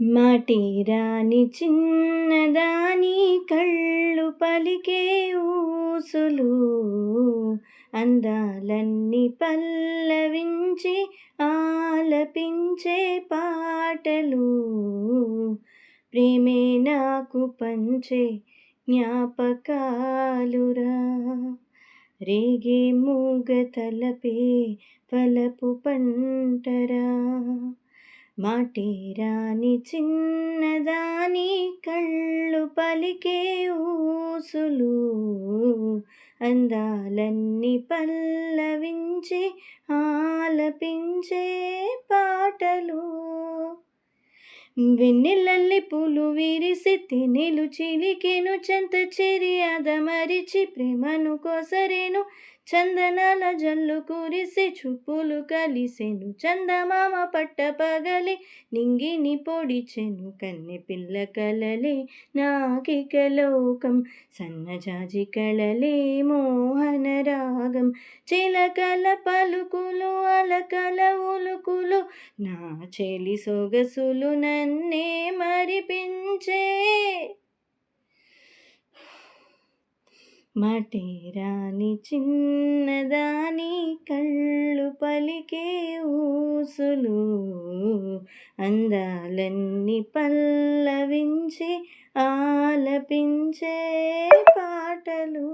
మాటిరాని చిన్నదాని కళ్ళు పలికే ఊసులు, అందాలన్నీ పల్లవించి ఆలపించే పాటలు, ప్రేమే నాకు పంచే జ్ఞాపకాలురా, రేగే మూగ తలపే వలపు పంటరా. మాటిరాని చిన్నదాని కళ్ళు పలికే ఊసులు, అందాలన్నీ పల్లవించి ఆలపించే పాటలు, వెన్నెలల్లి పూలు విరిసి తెనెలు చిలికెను, చెంత చెరి అదమరిచి ప్రేమను కోసరేను, చందనాల జల్లు కురిసి చూపులు కలిసెను, చందమామ పట్టపగలి నింగిని పొడిచెను, కన్నె పిల్ల కలలే నాకిక లోకం, సన్నజాజి కళలే మోహన రాగం, చిలకల పలుకులు అలకల ఉలుకులు, నా చెలి సొగసులు నన్నే మరిపించే. మాటిరాని చిన్నదాని కళ్ళు పలికే ఊసులు, అందాలన్నీ పల్లవించి ఆలపించే పాటలు.